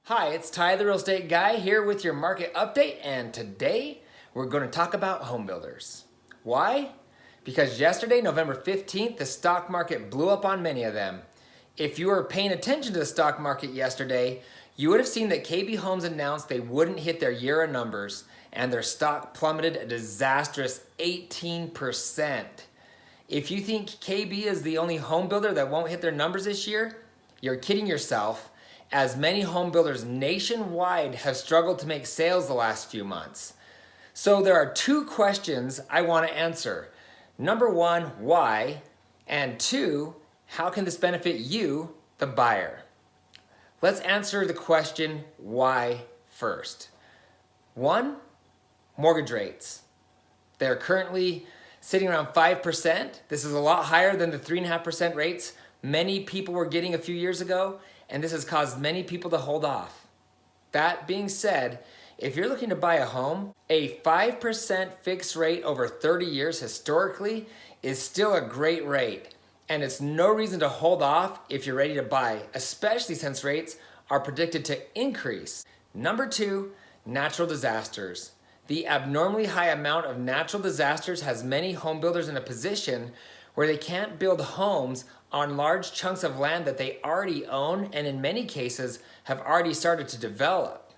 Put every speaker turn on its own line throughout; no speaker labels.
Hi, it's Ty the Real Estate Guy here with your market update, and today we're going to talk about home builders. Why? Because yesterday, November 15th, the stock market blew up on many of them. If you were paying attention to the stock market yesterday, you would have seen that KB Homes announced they wouldn't hit their year-end numbers and their stock plummeted a disastrous 18%. If you think KB is the only home builder that won't hit their numbers this year, you're kidding yourself, as many home builders nationwide have struggled to make sales the last few months. So there are two questions I want to answer. Number one, why? And two, how can this benefit you, the buyer? Let's answer the question why first. One, mortgage rates. They're currently sitting around 5%. This is a lot higher than the 3.5% rates many people were getting a few years ago, and this has caused many people to hold off. That being said, if you're looking to buy a home, a 5% fixed rate over 30 years historically is still a great rate, and it's no reason to hold off if you're ready to buy, especially since rates are predicted to increase. Number two, natural disasters. The abnormally high amount of natural disasters has many home builders in a position where they can't build homes on large chunks of land that they already own and in many cases have already started to develop.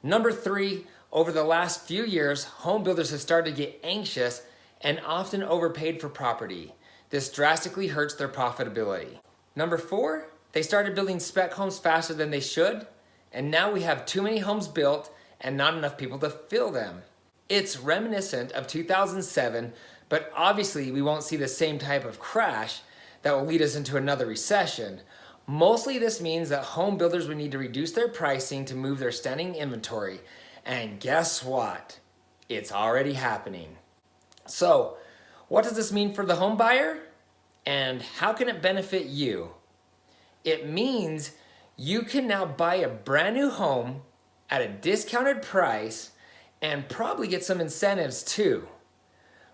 Number three, over the last few years, home builders have started to get anxious and often overpaid for property. This drastically hurts their profitability. Number four, they started building spec homes faster than they should, and now we have too many homes built and not enough people to fill them. It's reminiscent of 2007, but obviously we won't see the same type of crash that will lead us into another recession. Mostly this means that home builders would need to reduce their pricing to move their standing inventory. And guess what? It's already happening. So, what does this mean for the home buyer? And how can it benefit you? It means you can now buy a brand new home at a discounted price and probably get some incentives too.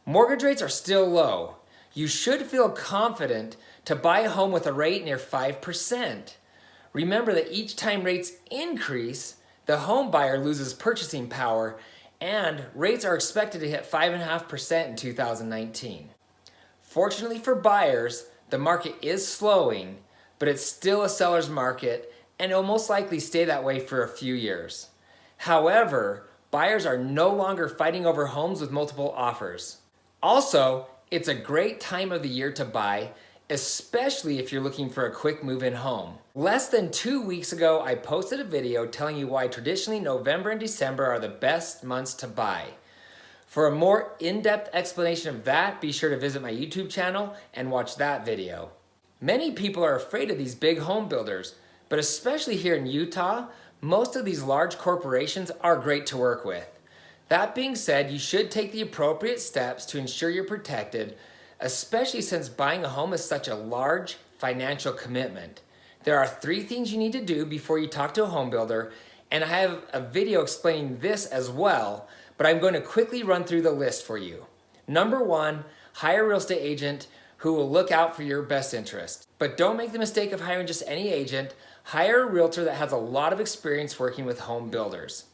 Mortgage rates are still low. You should feel confident to buy a home with a rate near 5%. Remember that each time rates increase, the home buyer loses purchasing power, and rates are expected to hit 5.5% in 2019. Fortunately for buyers, the market is slowing, but it's still a seller's market, and it will most likely stay that way for a few years. However, buyers are no longer fighting over homes with multiple offers. Also, it's a great time of the year to buy, especially if you're looking for a quick move-in home. Less than 2 weeks ago, I posted a video telling you why traditionally November and December are the best months to buy. For a more in-depth explanation of that, be sure to visit my YouTube channel and watch that video. Many people are afraid of these big home builders, but especially here in Utah, most of these large corporations are great to work with. That being said, you should take the appropriate steps to ensure you're protected, especially since buying a home is such a large financial commitment. There are 3 things you need to do before you talk to a home builder, and I have a video explaining this as well, but I'm going to quickly run through the list for you. Number 1, hire a real estate agent who will look out for your best interest. But don't make the mistake of hiring just any agent. Hire a realtor that has a lot of experience working with home builders.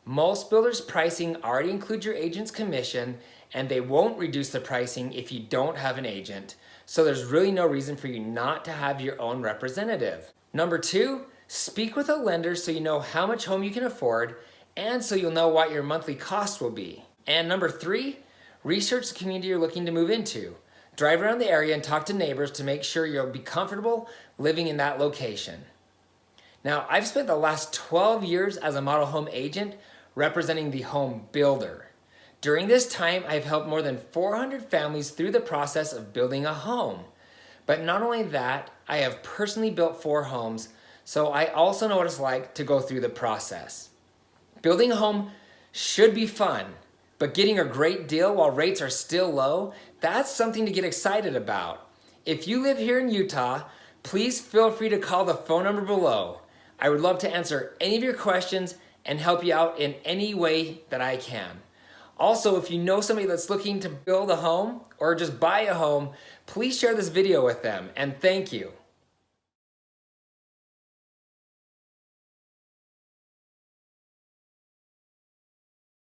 Most builders' pricing already includes your agent's commission, and they won't reduce the pricing if you don't have an agent. So there's really no reason for you not to have your own representative. Number 2, speak with a lender so you know how much home you can afford and so you'll know what your monthly cost will be. And number 3, research the community you're looking to move into. Drive around the area and talk to neighbors to make sure you'll be comfortable living in that location. Now, I've spent the last 12 years as a model home agent representing the home builder. During this time, I've helped more than 400 families through the process of building a home. But not only that, I have personally built 4 homes, so I also know what it's like to go through the process. Building a home should be fun, but getting a great deal while rates are still low, that's something to get excited about. If you live here in Utah, please feel free to call the phone number below. I would love to answer any of your questions and help you out in any way that I can. Also, if you know somebody that's looking to build a home or just buy a home, please share this video with them, and thank you.